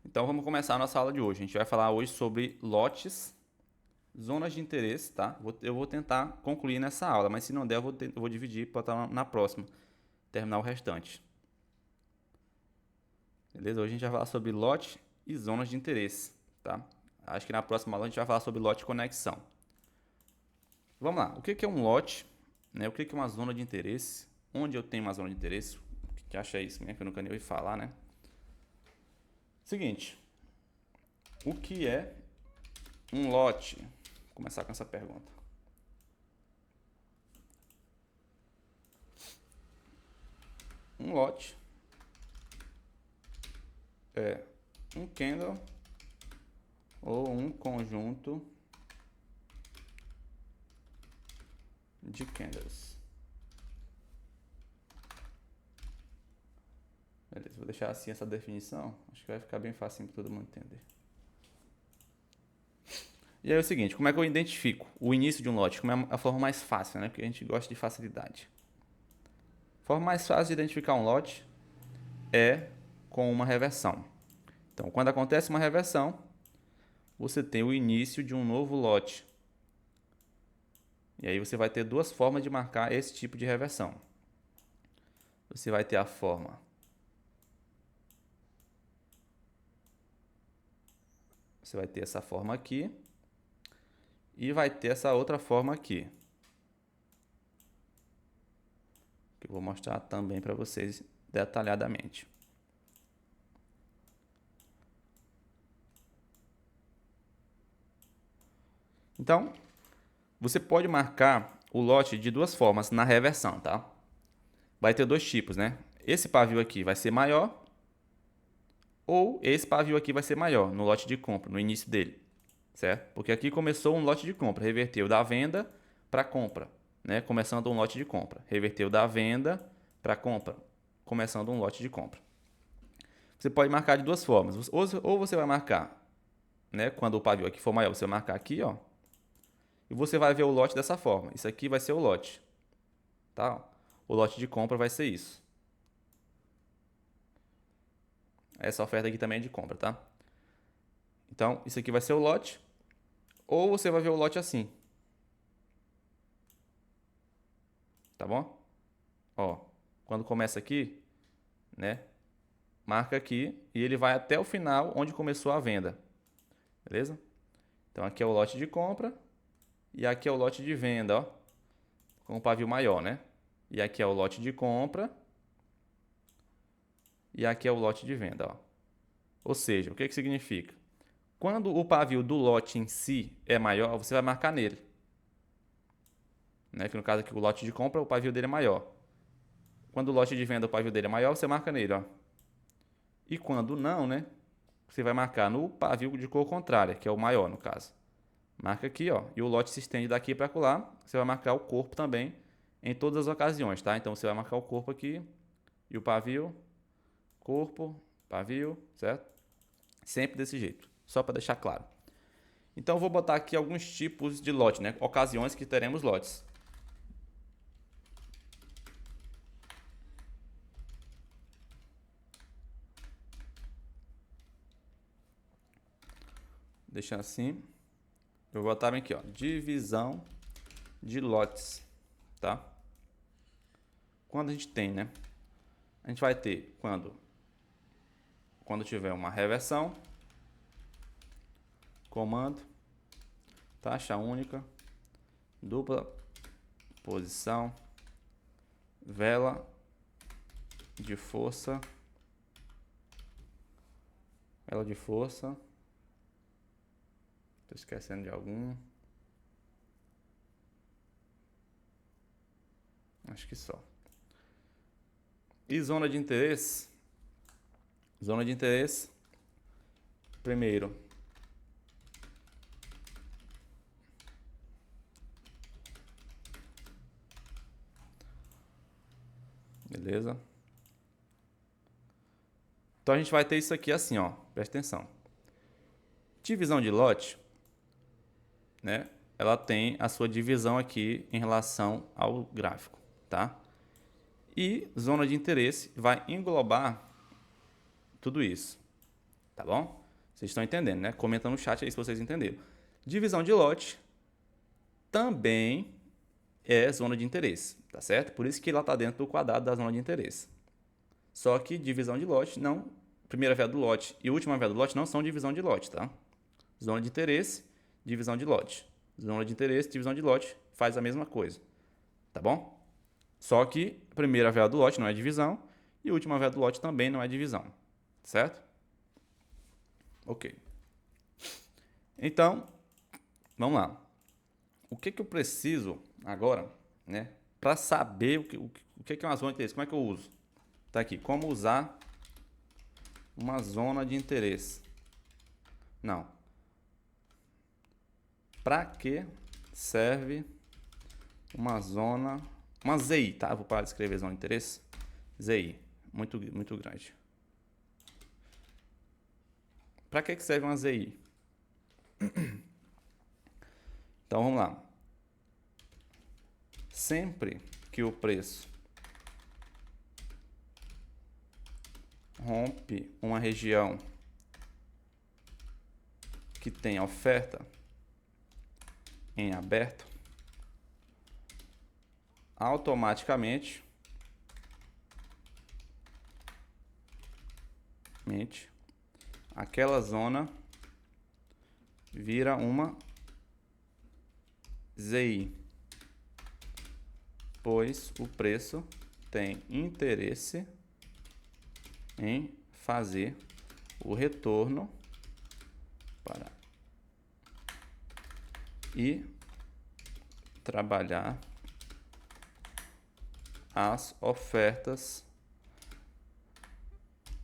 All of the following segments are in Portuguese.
Então vamos começar a nossa aula de hoje. A gente vai falar hoje sobre lotes, zonas de interesse, tá? Eu vou tentar concluir nessa aula, mas se não der, eu vou dividir para estar na próxima, terminar o restante. Beleza? Hoje a gente vai falar sobre lote e zonas de interesse, tá? Acho que na próxima aula a gente vai falar sobre lote e conexão. Vamos lá. O que é um lote? Né? O que é uma zona de interesse? Onde eu tenho uma zona de interesse? O que acha isso? Que eu nunca nem ouvi falar, né? Seguinte. O que é um lote? Vou começar com essa pergunta. Um lote é um candle ou um conjunto de candles. Beleza, vou deixar assim essa definição. Acho que vai ficar bem fácil para todo mundo entender. E aí é o seguinte, como é que eu identifico o início de um lote? Como é a forma mais fácil, né? Porque a gente gosta de facilidade. A forma mais fácil de identificar um lote é com uma reversão. Então, quando acontece uma reversão, você tem o início de um novo lote. E aí você vai ter duas formas de marcar esse tipo de reversão. Você vai ter a forma Você vai ter essa forma aqui e vai ter essa outra forma aqui, que eu vou mostrar também para vocês detalhadamente. Então, você pode marcar o lote de duas formas na reversão, tá? Vai ter dois tipos, né? Esse pavio aqui vai ser maior ou esse pavio aqui vai ser maior no lote de compra, no início dele, certo? Porque aqui começou um lote de compra, reverteu da venda para compra, né? Começando um lote de compra, reverteu da venda para compra, começando um lote de compra. Você pode marcar de duas formas, ou você vai marcar, né? Quando o pavio aqui for maior, você vai marcar aqui, ó, e você vai ver o lote dessa forma. Isso aqui vai ser o lote, tá? O lote de compra vai ser isso. Essa oferta aqui também é de compra, tá? Então, isso aqui vai ser o lote. Ou você vai ver o lote assim. Tá bom? Ó, quando começa aqui, né? Marca aqui e ele vai até o final onde começou a venda. Beleza? Então aqui é o lote de compra e aqui é o lote de venda, ó. Com o pavio maior, né? E aqui é o lote de compra e aqui é o lote de venda, ó. Ou seja, o que significa? Quando o pavio do lote em si é maior, você vai marcar nele. Né? Que no caso aqui o lote de compra, o pavio dele é maior. Quando o lote de venda, o pavio dele é maior, você marca nele, ó. E quando não, né? Você vai marcar no pavio de cor contrária, que é o maior no caso. Marca aqui, ó. E o lote se estende daqui para colar. Você vai marcar o corpo também em todas as ocasiões, tá? Então você vai marcar o corpo aqui e o pavio, corpo, pavio, certo? Sempre desse jeito, só para deixar claro. Então eu vou botar aqui alguns tipos de lote, né? Ocasiões que teremos lotes. Deixando assim. Eu vou botar aqui, ó, divisão de lotes, tá? Quando a gente tem, né? A gente vai ter quando tiver uma reversão, comando, taxa única, dupla posição, vela de força, estou esquecendo de algum, acho que só. E zona de interesse, primeiro, beleza? Então a gente vai ter isso aqui assim, ó, presta atenção. Divisão de lote, né? Ela tem a sua divisão aqui em relação ao gráfico, tá? E zona de interesse vai englobar tudo isso. Tá bom? Vocês estão entendendo, né? Comenta no chat aí se vocês entenderam. Divisão de lote também é zona de interesse, tá certo? Por isso que ela está dentro do quadrado da zona de interesse. Só que divisão de lote não... Primeira veda do lote e última veda do lote não são divisão de lote, tá? Zona de interesse, divisão de lote. Zona de interesse, divisão de lote, faz a mesma coisa, tá bom? Só que a primeira veda do lote não é divisão e a última veda do lote também não é divisão, certo? Ok. Então, vamos lá. O que eu preciso agora, né, para saber o que é uma zona de interesse? Como é que eu uso? Tá aqui, como usar uma zona de interesse. Não. Para que serve uma zona, uma ZI, tá? Vou parar de escrever zona de interesse. ZI, muito grande. Para que serve uma ZI? Então vamos lá. Sempre que o preço rompe uma região que tem oferta em aberto, automaticamente aquela zona vira uma ZI, pois o preço tem interesse em fazer o retorno para e trabalhar as ofertas.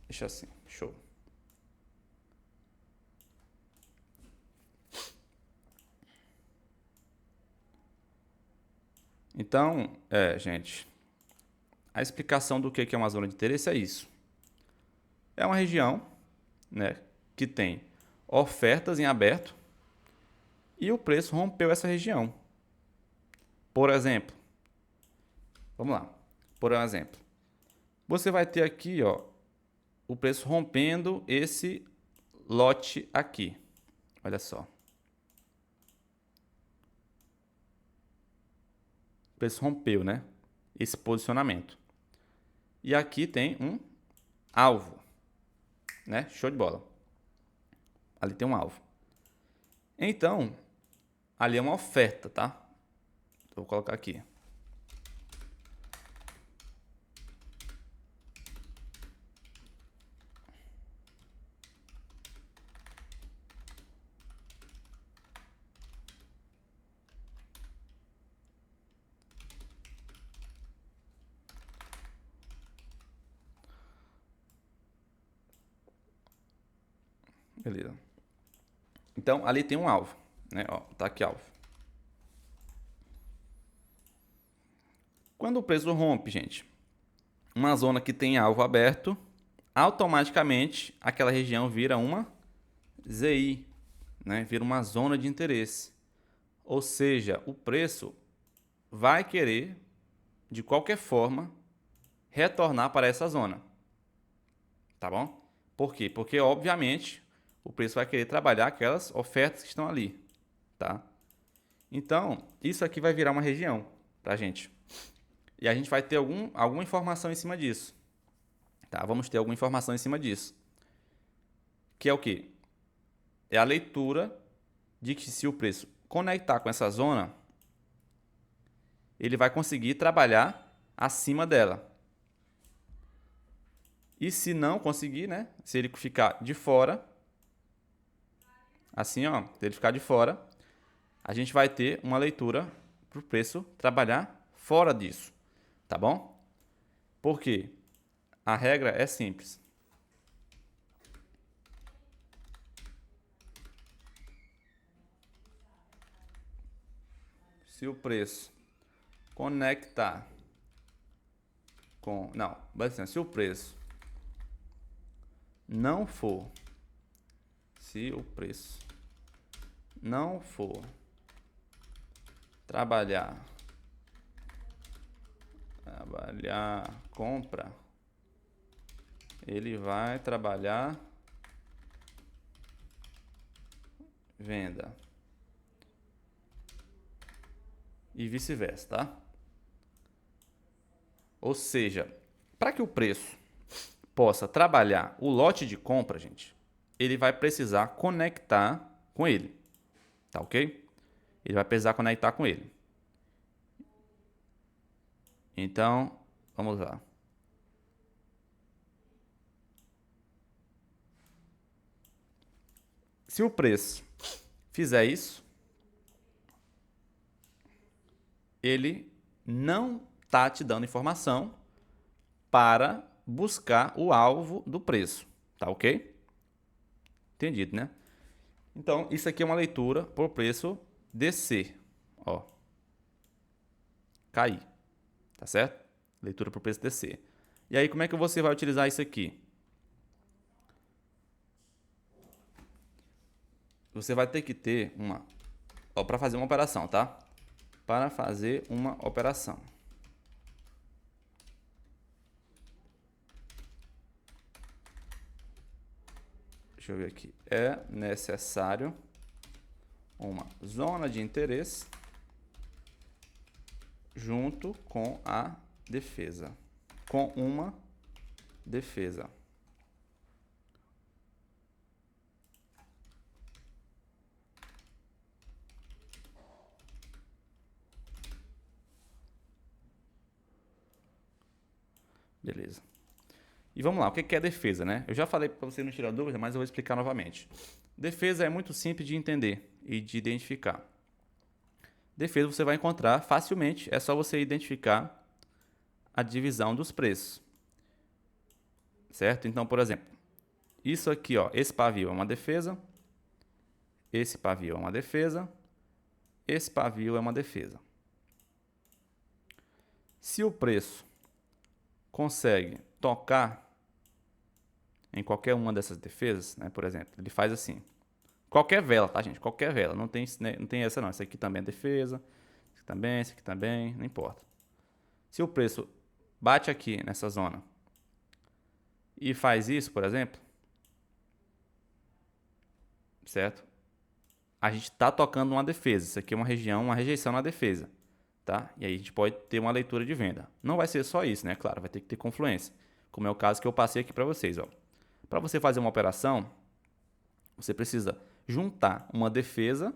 Deixa assim, show. Então, gente, a explicação do que é uma zona de interesse é isso. É uma região, né, que tem ofertas em aberto e o preço rompeu essa região. Por exemplo, vamos lá. Por exemplo, você vai ter aqui, ó, o preço rompendo esse lote aqui. Olha só. O preço rompeu, né? Esse posicionamento. E aqui tem um alvo, né? Show de bola. Ali tem um alvo. Então, ali é uma oferta, tá? Vou colocar aqui. Beleza. Então, ali tem um alvo, né? Ó, tá aqui alvo. Quando o preço rompe, gente, uma zona que tem alvo aberto, automaticamente aquela região vira uma ZI, né? Vira uma zona de interesse. Ou seja, o preço vai querer, de qualquer forma, retornar para essa zona. Tá bom? Por quê? Porque, obviamente, o preço vai querer trabalhar aquelas ofertas que estão ali. Tá? Então, isso aqui vai virar uma região pra gente. E a gente vai ter alguma informação em cima disso. Tá? Vamos ter alguma informação em cima disso. Que é o quê? É a leitura de que se o preço conectar com essa zona, ele vai conseguir trabalhar acima dela. E se não conseguir, né? Se ele ficar de fora, assim, ó, se ele ficar de fora, a gente vai ter uma leitura para o preço trabalhar fora disso, tá bom? Por quê? A regra é simples. Se o preço conectar com... Não, basicamente, se o preço não for... Se o preço não for trabalhar compra, ele vai trabalhar venda e vice-versa, tá? Ou seja, para que o preço possa trabalhar o lote de compra, gente, ele vai precisar conectar com ele, tá ok? Ele vai precisar conectar com ele. Então, vamos lá. Se o preço fizer isso, ele não está te dando informação para buscar o alvo do preço, tá ok? Entendido, né? Então, isso aqui é uma leitura por preço descer, ó, cair, tá certo? Leitura por preço descer. E aí, como é que você vai utilizar isso aqui? Você vai ter que ter uma, ó, para fazer uma operação, tá? Para fazer uma operação. Deixa eu ver aqui. É necessário uma zona de interesse junto com a defesa. Com uma defesa. Beleza. E vamos lá, o que é defesa, né? Eu já falei para você não tirar dúvida, mas eu vou explicar novamente. Defesa é muito simples de entender e de identificar. Defesa você vai encontrar facilmente, é só você identificar a divisão dos preços. Certo? Então, por exemplo, isso aqui, ó, esse pavio é uma defesa, esse pavio é uma defesa, esse pavio é uma defesa. Se o preço consegue tocar em qualquer uma dessas defesas, né, por exemplo, ele faz assim. Qualquer vela, tá, gente? Qualquer vela. Não tem, né, não tem essa, não. Essa aqui também é defesa. Esse aqui também, não importa. Se o preço bate aqui nessa zona e faz isso, por exemplo, certo? A gente está tocando uma defesa. Isso aqui é uma região, uma rejeição na defesa, tá? E aí a gente pode ter uma leitura de venda. Não vai ser só isso, né? Claro, vai ter que ter confluência, como é o caso que eu passei aqui para vocês, ó. Para você fazer uma operação, você precisa juntar uma defesa,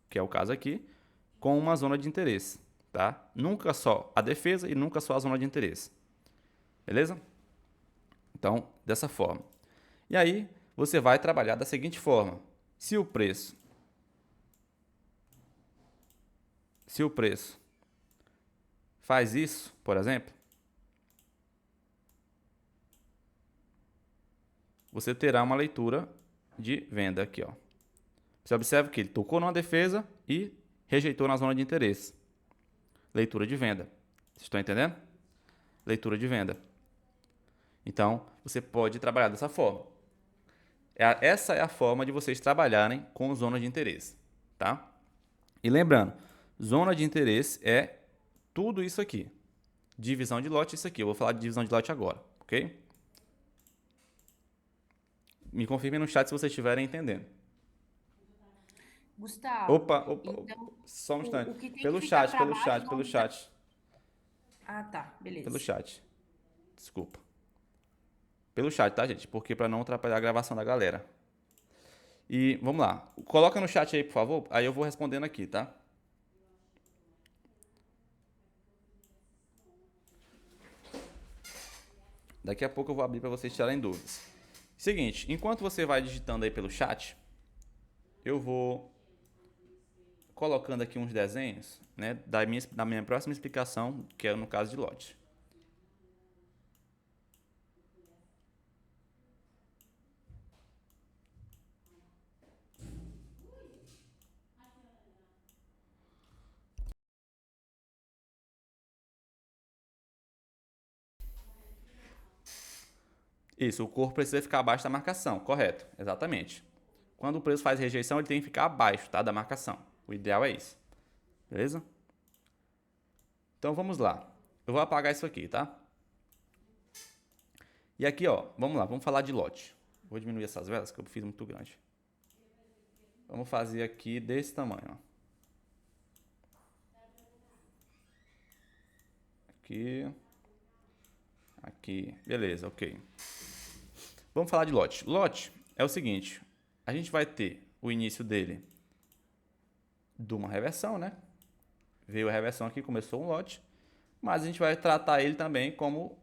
que é o caso aqui, com uma zona de interesse, tá? Nunca só a defesa e nunca só a zona de interesse. Beleza? Então, dessa forma. E aí, você vai trabalhar da seguinte forma. Se o preço faz isso, por exemplo, você terá uma leitura de venda aqui, ó. Você observa que ele tocou numa defesa e rejeitou na zona de interesse. Leitura de venda. Vocês estão entendendo? Leitura de venda. Então, você pode trabalhar dessa forma. Essa é a forma de vocês trabalharem com zona de interesse, tá? E lembrando, zona de interesse é tudo isso aqui. Divisão de lote, isso aqui. Eu vou falar de divisão de lote agora, ok? Me confirmem no chat se vocês estiverem entendendo. Gustavo, Opa, então só um instante. o que tem que Pelo ficar chat, para pelo baixo chat, pelo não tá. chat. Ah, tá, Pelo beleza. chat. Desculpa. Pelo chat, tá, gente? Porque para não atrapalhar a gravação da galera. E vamos lá. Coloca no chat aí, por favor. Aí eu vou respondendo aqui, tá? Daqui a pouco eu vou abrir para vocês tirarem dúvidas. Seguinte, enquanto você vai digitando aí pelo chat, eu vou colocando aqui uns desenhos, né, da minha próxima explicação, que é no caso de lote. Isso, o corpo precisa ficar abaixo da marcação, correto, exatamente. Quando o preço faz rejeição, ele tem que ficar abaixo, tá, da marcação. O ideal é isso. Beleza? Então vamos lá. Eu vou apagar isso aqui, tá? E aqui, ó, vamos lá, vamos falar de lote. Vou diminuir essas velas que eu fiz muito grande. Vamos fazer aqui desse tamanho, ó. Aqui. Aqui. Beleza, ok. Vamos falar de lote. Lote é o seguinte. A gente vai ter o início dele de uma reversão, né? Veio a reversão aqui, começou um lote. Mas a gente vai tratar ele também como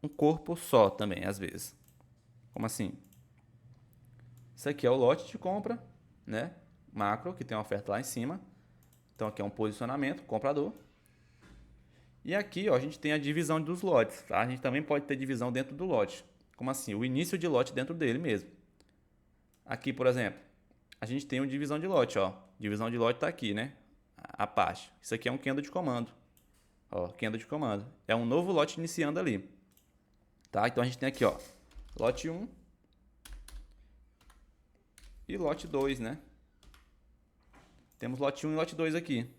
um corpo só também, às vezes. Como assim? Isso aqui é o lote de compra, né? Macro, que tem uma oferta lá em cima. Então aqui é um posicionamento, comprador. E aqui, ó, a gente tem a divisão dos lotes, tá? A gente também pode ter divisão dentro do lote. Como assim? O início de lote dentro dele mesmo. Aqui, por exemplo, a gente tem uma divisão de lote, ó. Divisão de lote está aqui, né? A parte. Isso aqui é um candle de comando. Ó, candle de comando. É um novo lote iniciando ali. Tá? Então a gente tem aqui, ó, lote 1 e lote 2, né? Temos lote 1 e lote 2 aqui,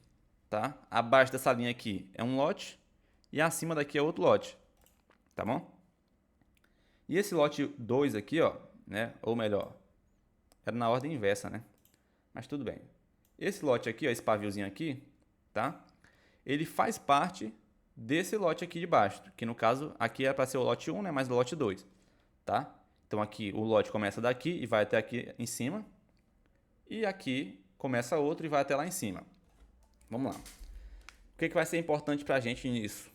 tá? Abaixo dessa linha aqui é um lote e acima daqui é outro lote, tá bom? E esse lote 2 aqui, ó, né? Ou melhor, era na ordem inversa, né? Mas tudo bem. Esse lote aqui, ó, esse paviozinho aqui, tá? Ele faz parte desse lote aqui de baixo, que no caso aqui é para ser o lote 1, né? Mais o lote 2, tá? Então aqui o lote começa daqui e vai até aqui em cima. E aqui começa outro e vai até lá em cima. Vamos lá. O que vai ser importante para a gente nisso?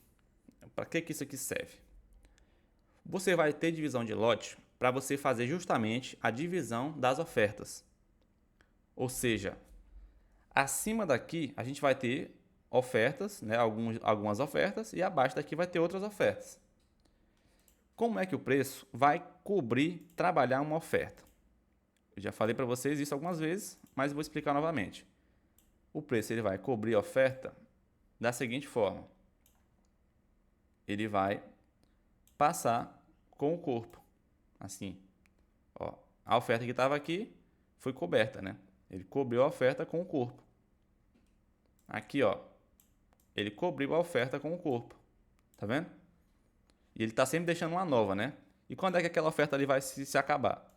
Para que isso aqui serve? Você vai ter divisão de lote para você fazer justamente a divisão das ofertas. Ou seja, acima daqui a gente vai ter ofertas, né? Algumas ofertas, e abaixo daqui vai ter outras ofertas. Como é que o preço vai cobrir, trabalhar uma oferta? Eu já falei para vocês isso algumas vezes, mas vou explicar novamente. O preço ele vai cobrir a oferta da seguinte forma. Ele vai passar com o corpo, assim. Ó, a oferta que estava aqui foi coberta, né? Ele cobriu a oferta com o corpo. Aqui, ó, ele cobriu a oferta com o corpo. Tá vendo? E ele está sempre deixando uma nova, né? E quando é que aquela oferta ali vai se acabar?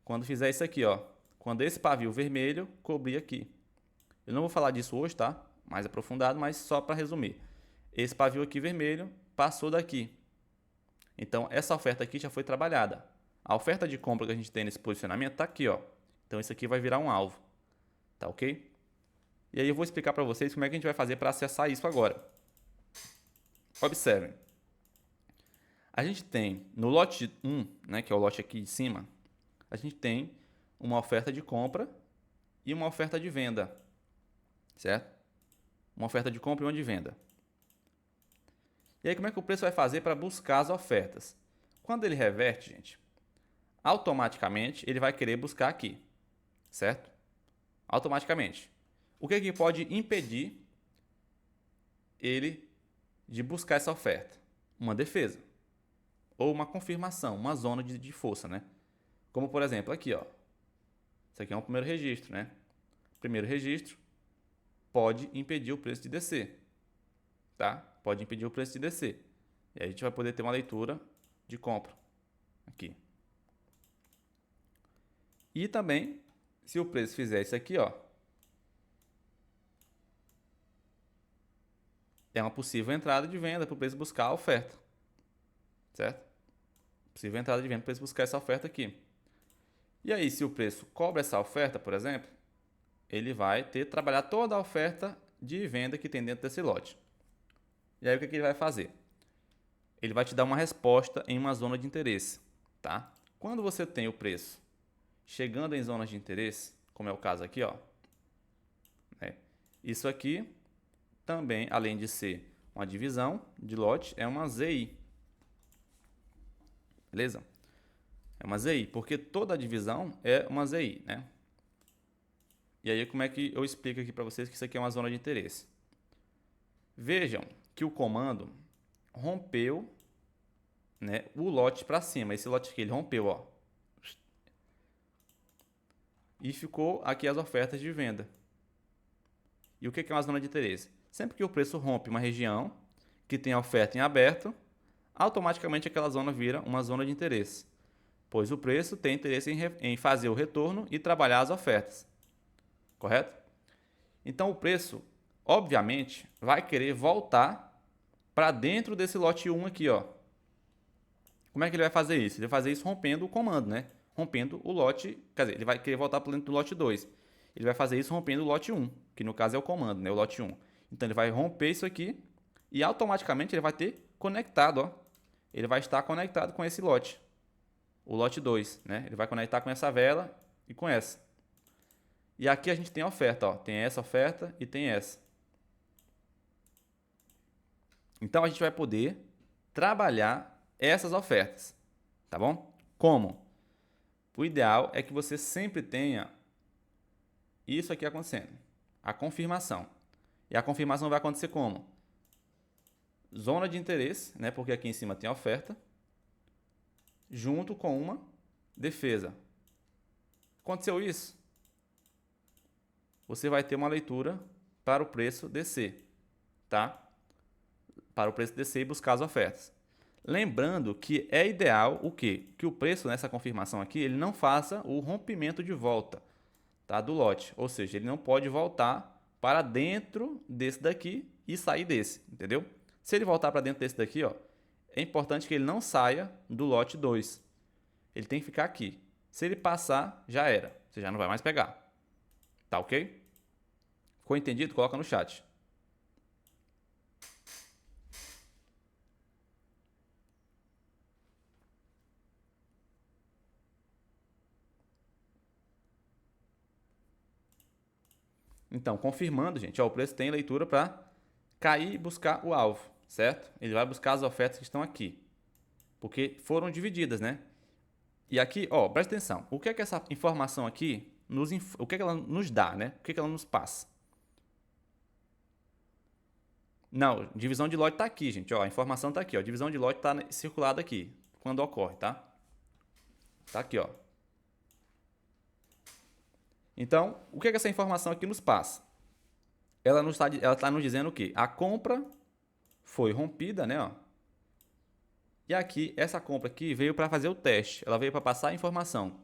Quando fizer isso aqui, ó. Quando esse pavio vermelho cobrir aqui. Eu não vou falar disso hoje, tá? Mais aprofundado, mas só para resumir. Esse pavio aqui vermelho passou daqui. Então, essa oferta aqui já foi trabalhada. A oferta de compra que a gente tem nesse posicionamento está aqui, ó. Então, isso aqui vai virar um alvo. Tá ok? E aí eu vou explicar para vocês como é que a gente vai fazer para acessar isso agora. Observem. A gente tem no lote 1, né, que é o lote aqui de cima, a gente tem uma oferta de compra e uma oferta de venda, certo? Uma oferta de compra e uma de venda. E aí como é que o preço vai fazer para buscar as ofertas? Quando ele reverte, gente, automaticamente ele vai querer buscar aqui, certo? Automaticamente. O que é que pode impedir ele de buscar essa oferta? Uma defesa. Ou uma confirmação, uma zona de força, né? Como, por exemplo, aqui, ó. Isso aqui é um primeiro registro, né? Primeiro registro pode impedir o preço de descer, tá? Pode impedir o preço de descer. E aí a gente vai poder ter uma leitura de compra aqui. E também, se o preço fizer isso aqui, ó, é uma possível entrada de venda para o preço buscar a oferta, certo? Possível entrada de venda para o preço buscar essa oferta aqui. E aí, se o preço cobra essa oferta, por exemplo, ele vai ter que trabalhar toda a oferta de venda que tem dentro desse lote. E aí, o que ele vai fazer? Ele vai te dar uma resposta em uma zona de interesse, tá? Quando você tem o preço chegando em zonas de interesse, como é o caso aqui, ó, né? Isso aqui também, além de ser uma divisão de lote, é uma ZI. Beleza? É uma ZI, porque toda divisão é uma ZI, né? E aí, como é que eu explico aqui para vocês que isso aqui é uma zona de interesse? Vejam que o comando rompeu, né, o lote para cima. Esse lote aqui, ele rompeu, ó. E ficou aqui as ofertas de venda. E o que é uma zona de interesse? Sempre que o preço rompe uma região que tem a oferta em aberto, automaticamente aquela zona vira uma zona de interesse. Pois o preço tem interesse em fazer o retorno e trabalhar as ofertas. Correto? Então o preço, obviamente, vai querer voltar para dentro desse lote 1 aqui, ó. Como é que ele vai fazer isso? Ele vai fazer isso rompendo o comando, né? Rompendo o lote, quer dizer, ele vai querer voltar para dentro do lote 2. Ele vai fazer isso rompendo o lote 1, que no caso é o comando, né? O lote 1. Então ele vai romper isso aqui e automaticamente ele vai ter conectado, ó. Ele vai estar conectado com esse lote, o lote 2, né? Ele vai conectar com essa vela e com essa. E aqui a gente tem a oferta, ó. Tem essa oferta e tem essa. Então a gente vai poder trabalhar essas ofertas, tá bom? Como? O ideal é que você sempre tenha isso aqui acontecendo, a confirmação. E a confirmação vai acontecer como? Zona de interesse, né? Porque aqui em cima tem a oferta, junto com uma defesa. Aconteceu isso? Você vai ter uma leitura para o preço descer, tá? Para o preço descer e buscar as ofertas. Lembrando que é ideal o quê? Que o preço nessa confirmação aqui, ele não faça o rompimento de volta, tá, do lote. Ou seja, ele não pode voltar para dentro desse daqui e sair desse, entendeu? Se ele voltar para dentro desse daqui, ó, é importante que ele não saia do lote 2. Ele tem que ficar aqui. Se ele passar, já era. Você já não vai mais pegar. Tá ok? Ficou entendido? Coloca no chat. Então, confirmando, gente, ó, o preço tem leitura para cair e buscar o alvo, certo? Ele vai buscar as ofertas que estão aqui, porque foram divididas, né? E aqui, ó, presta atenção. O que é que essa informação aqui o que é que ela nos dá, né? O que é que ela nos passa? Não, divisão de lote está aqui, gente. Ó, a informação está aqui, ó. Divisão de lote está circulada aqui, quando ocorre, tá? Tá aqui, ó. Então, o que é que essa informação aqui nos passa? Ela está nos dizendo o quê? A compra foi rompida, né? Ó. E aqui, essa compra aqui veio para fazer o teste. Ela veio para passar a informação.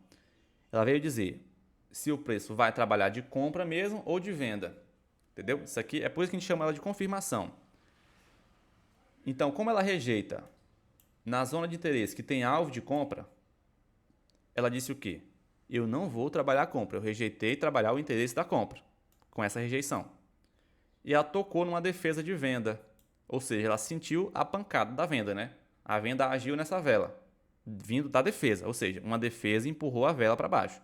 Ela veio dizer se o preço vai trabalhar de compra mesmo ou de venda. Entendeu? Isso aqui é por isso que a gente chama ela de confirmação. Então, como ela rejeita na zona de interesse que tem alvo de compra, ela disse o quê? Eu não vou trabalhar a compra. Eu rejeitei trabalhar o interesse da compra com essa rejeição. E ela tocou numa defesa de venda. Ou seja, ela sentiu a pancada da venda, né? A venda agiu nessa vela, vindo da defesa. Ou seja, uma defesa empurrou a vela para baixo.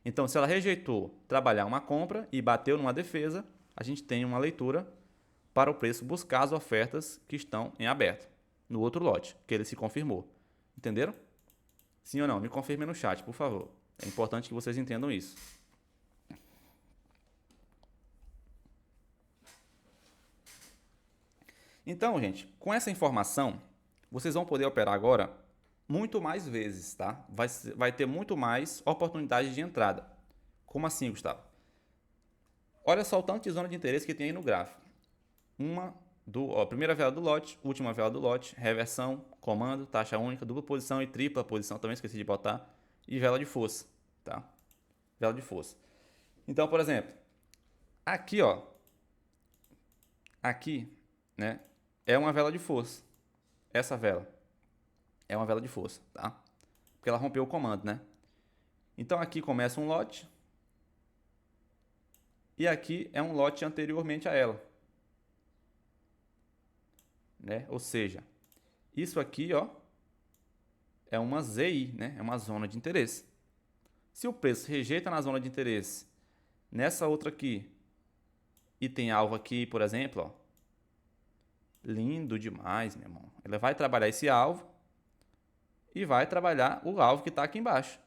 Então, se ela rejeitou trabalhar uma compra e bateu numa defesa, a gente tem uma leitura para o preço buscar as ofertas que estão em aberto, no outro lote, que ele se confirmou. Entenderam? Sim ou não? Me confirme no chat, por favor. É importante que vocês entendam isso. Então, gente, com essa informação, vocês vão poder operar agora muito mais vezes, tá? Vai ter muito mais oportunidades de entrada. Como assim, Gustavo? Olha só o tanto de zona de interesse que tem aí no gráfico. Primeira vela do lote, última vela do lote, reversão, comando, taxa única, dupla posição e tripla posição, também esqueci de botar, e vela de força, tá? Vela de força. Então, por exemplo, aqui, ó, aqui, né, é uma vela de força. Essa vela é uma vela de força, tá? Porque ela rompeu o comando, né? Então aqui começa um lote e aqui é um lote anteriormente a ela, né? Ou seja, isso aqui, ó, é uma ZI, né? É uma zona de interesse. Se o preço rejeita na zona de interesse nessa outra aqui e tem alvo aqui, por exemplo, ó, lindo demais, meu irmão. Ela vai trabalhar esse alvo e vai trabalhar o alvo que está aqui embaixo.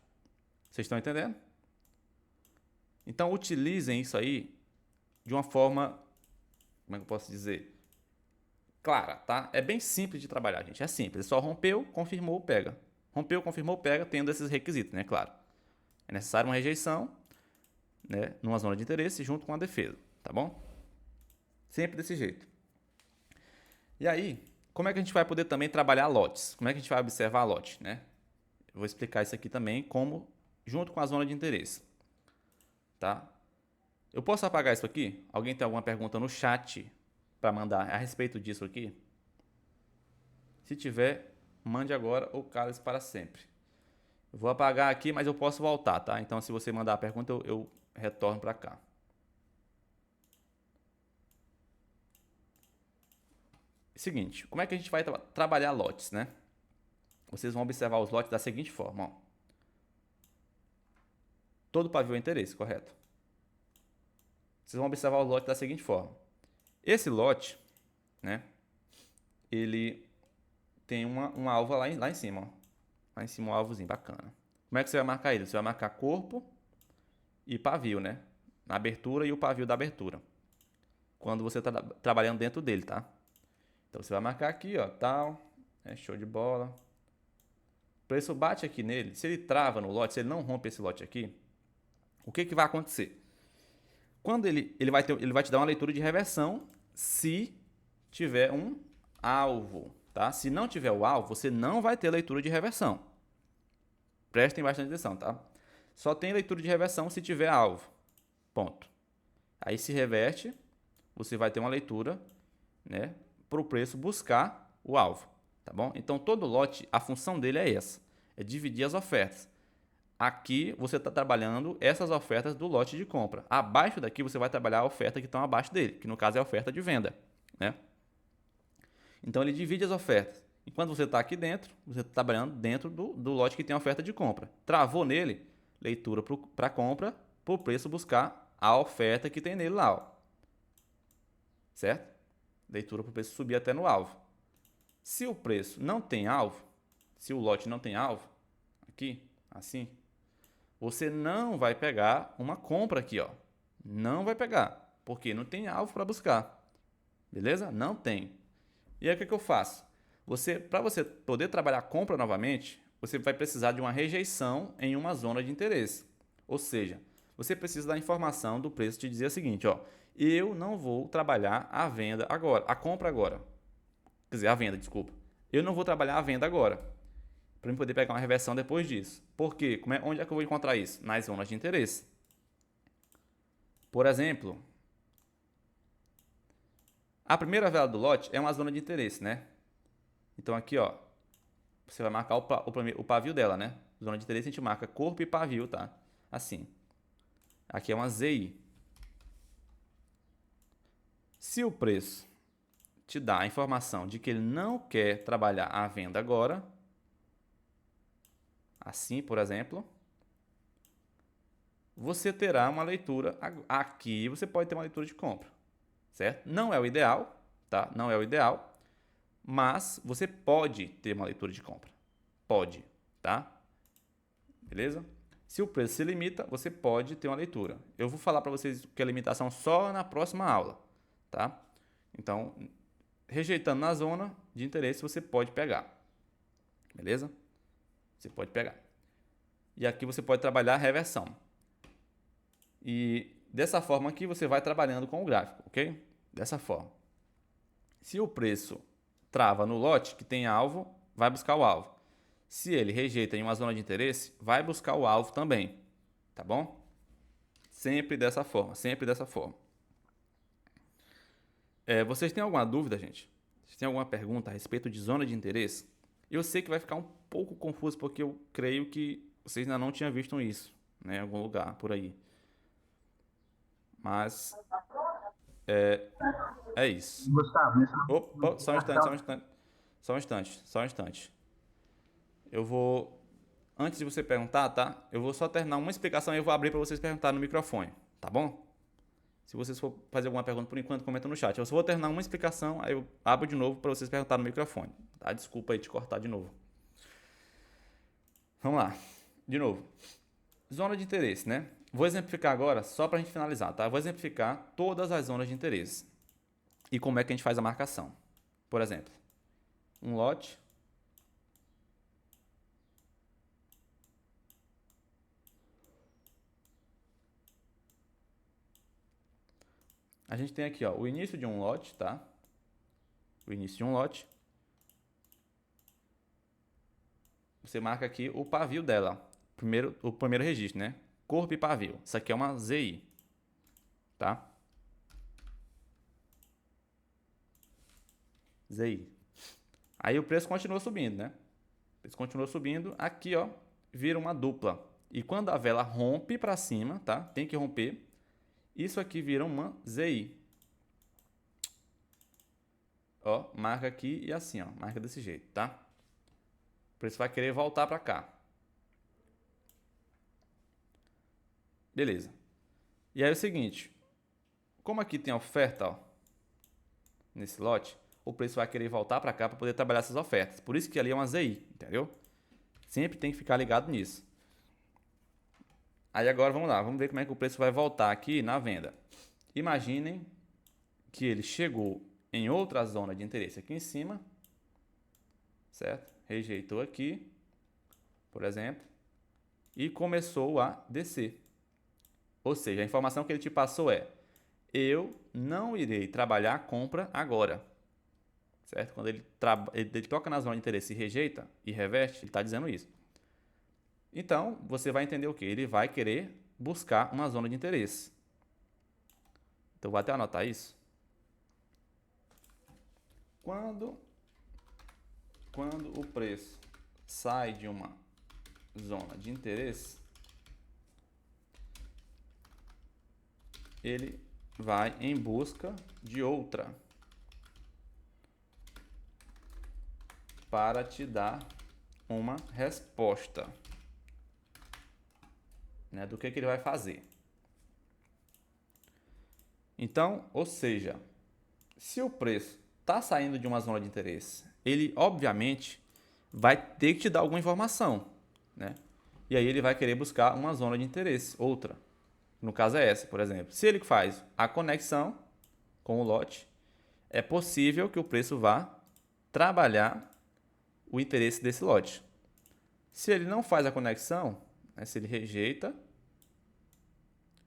Vocês estão entendendo? Então, utilizem isso aí de uma forma, como é que eu posso dizer? Clara, tá? É bem simples de trabalhar, gente. É simples. É só rompeu, confirmou, pega. Rompeu, confirmou, pega, tendo esses requisitos, né? Claro. É necessário uma rejeição, né? Numa zona de interesse junto com a defesa, tá bom? Sempre desse jeito. E aí, como é que a gente vai poder também trabalhar lotes? Como é que a gente vai observar lote, né? Eu vou explicar isso aqui também como junto com a zona de interesse, tá? Eu posso apagar isso aqui? Alguém tem alguma pergunta no chat para mandar a respeito disso aqui? Se tiver, mande agora ou cale-se para sempre. Eu vou apagar aqui, mas eu posso voltar, tá? Então, se você mandar a pergunta, eu retorno para cá. Seguinte, como é que a gente vai trabalhar lotes, né? Vocês vão observar os lotes da seguinte forma, ó. Todo pavio é interesse, correto? Vocês vão observar o lote da seguinte forma. Esse lote, né? Ele tem uma alva lá em cima, ó. Lá em cima um alvozinho, bacana. Como é que você vai marcar ele? Você vai marcar corpo e pavio, né? Na abertura e o pavio da abertura. Quando você está trabalhando dentro dele, tá? Então você vai marcar aqui, ó, tal. É show de bola. O preço bate aqui nele. Se ele trava no lote, se ele não rompe esse lote aqui, o que vai acontecer? Quando ele vai te dar uma leitura de reversão se tiver um alvo, tá? Se não tiver o alvo, você não vai ter leitura de reversão. Prestem bastante atenção, tá? Só tem leitura de reversão se tiver alvo. Ponto. Aí se reverte, você vai ter uma leitura, né, para o preço buscar o alvo, tá bom? Então todo lote, a função dele é essa, é dividir as ofertas. Aqui você está trabalhando essas ofertas do lote de compra. Abaixo daqui você vai trabalhar a oferta que estão abaixo dele, que no caso é a oferta de venda, né? Então ele divide as ofertas. Enquanto você está aqui dentro, você está trabalhando dentro do lote que tem a oferta de compra. Travou nele, leitura para compra, para o preço buscar a oferta que tem nele lá, ó. Certo? Leitura para o preço subir até no alvo. Se o preço não tem alvo, se o lote não tem alvo, aqui, assim, você não vai pegar uma compra aqui, ó. Não vai pegar, porque não tem alvo para buscar. Beleza? Não tem. E aí o que eu faço? Para você poder trabalhar a compra novamente, você vai precisar de uma rejeição em uma zona de interesse. Ou seja, você precisa da informação do preço te dizer o seguinte, ó, eu não vou trabalhar a venda agora, a compra agora. Quer dizer, a venda, desculpa. Eu não vou trabalhar a venda agora, para eu poder pegar uma reversão depois disso. Por quê? Onde é que eu vou encontrar isso? Nas zonas de interesse. Por exemplo, a primeira vela do lote é uma zona de interesse, né? Então aqui, ó, você vai marcar o pavio dela, né? Zona de interesse a gente marca corpo e pavio, tá? Assim. Aqui é uma ZI. Se o preço te dá a informação de que ele não quer trabalhar a venda agora, assim, por exemplo, você terá uma leitura aqui, você pode ter uma leitura de compra, certo? Não é o ideal, tá? Não é o ideal, mas você pode ter uma leitura de compra. Pode, tá? Beleza? Se o preço se limita, você pode ter uma leitura. Eu vou falar para vocês que é limitação só na próxima aula, tá? Então, rejeitando na zona de interesse, você pode pegar. Beleza? Você pode pegar. E aqui você pode trabalhar a reversão. E dessa forma aqui você vai trabalhando com o gráfico, ok? Dessa forma. Se o preço trava no lote que tem alvo, vai buscar o alvo. Se ele rejeita em uma zona de interesse, vai buscar o alvo também, tá bom? Sempre dessa forma, sempre dessa forma. Vocês têm alguma dúvida, gente? Vocês têm alguma pergunta a respeito de zona de interesse? Eu sei que vai ficar um pouco confuso porque eu creio que vocês ainda não tinham visto isso, né, em algum lugar por aí. Mas é isso. Gustavo, Opa, só um instante, só um instante. Só um instante, só um instante. Eu vou. Antes de você perguntar, tá? Eu vou só terminar uma explicação e eu vou abrir para vocês perguntarem no microfone, tá bom? Se vocês for fazer alguma pergunta por enquanto, comenta no chat. Eu só vou terminar uma explicação, aí eu abro de novo para vocês perguntarem no microfone, tá? Desculpa aí te cortar de novo. Vamos lá. De novo. Zona de interesse, né? Vou exemplificar agora, só para a gente finalizar, tá? Vou exemplificar todas as zonas de interesse e como é que a gente faz a marcação. Por exemplo, um lote. A gente tem aqui, ó, o início de um lote, tá? O início de um lote. você marca aqui o pavio dela. O primeiro registro, né? Corpo e pavio. Isso aqui é uma ZI. Tá? ZI. Aí o preço continua subindo, né? O preço continua subindo. Aqui, ó, vira uma dupla. E quando a vela rompe para cima, tá? Tem que romper. Isso aqui vira uma ZI. Ó, marca aqui e assim, ó. Marca desse jeito, tá? O preço vai querer voltar para cá. Beleza. E aí é o seguinte. Como aqui tem oferta, ó, nesse lote, o preço vai querer voltar para cá para poder trabalhar essas ofertas. Por isso que ali é uma ZI, entendeu? Sempre tem que ficar ligado nisso. Aí agora vamos lá, vamos ver como é que o preço vai voltar aqui na venda. Imaginem que ele chegou em outra zona de interesse aqui em cima, certo? Rejeitou aqui, por exemplo, e começou a descer. Ou seja, a informação que ele te passou é: eu não irei trabalhar a compra agora, certo? Quando ele toca na zona de interesse e rejeita e reverte, ele está dizendo isso. Então, você vai entender o que? Ele vai querer buscar uma zona de interesse. Então, vou até anotar isso. Quando o preço sai de uma zona de interesse, ele vai em busca de outra para te dar uma resposta, né, do que ele vai fazer. Então, ou seja, se o preço está saindo de uma zona de interesse, ele obviamente vai ter que te dar alguma informação, né? E aí ele vai querer buscar uma zona de interesse, outra. No caso é essa, por exemplo. Se ele faz a conexão com o lote, é possível que o preço vá trabalhar o interesse desse lote. Se ele não faz a conexão, né, se ele rejeita,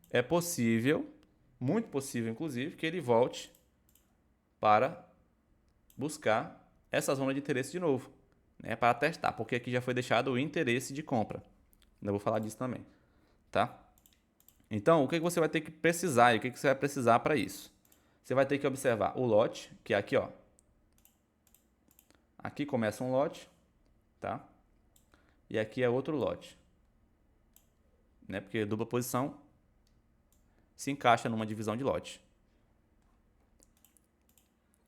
é possível, muito possível inclusive, que ele volte para buscar essa zona de interesse de novo, né, para testar, porque aqui já foi deixado o interesse de compra. Ainda vou falar disso também, tá? Então, o que você vai ter que precisar e o que você vai precisar para isso? Você vai ter que observar o lote, que é aqui, ó. Aqui começa um lote, tá? E aqui é outro lote, né? Porque dupla posição se encaixa numa divisão de lote.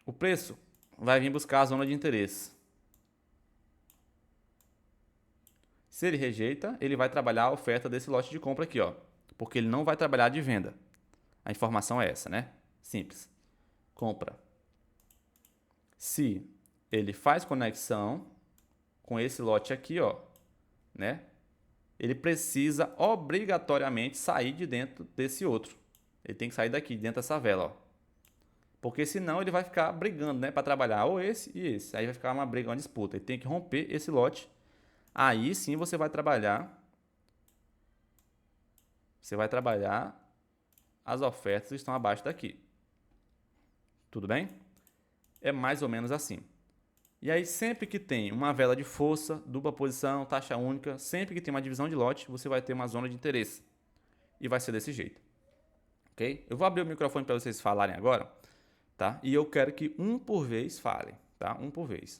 O preço vai vir buscar a zona de interesse. Se ele rejeita, ele vai trabalhar a oferta desse lote de compra aqui, ó, porque ele não vai trabalhar de venda. A informação é essa, né? Simples. Compra. Se ele faz conexão com esse lote aqui, ó, né? Ele precisa obrigatoriamente sair de dentro desse outro. Ele tem que sair daqui, dentro dessa vela, ó. Porque senão ele vai ficar brigando, né, para trabalhar ou esse e esse. Aí vai ficar uma briga, uma disputa. Ele tem que romper esse lote. Aí sim você vai trabalhar. Você vai trabalhar as ofertas que estão abaixo daqui. Tudo bem? É mais ou menos assim. E aí sempre que tem uma vela de força, dupla posição, taxa única, sempre que tem uma divisão de lote, você vai ter uma zona de interesse. E vai ser desse jeito. Ok? Eu vou abrir o microfone para vocês falarem agora, tá? E eu quero que um por vez falem, tá? Um por vez.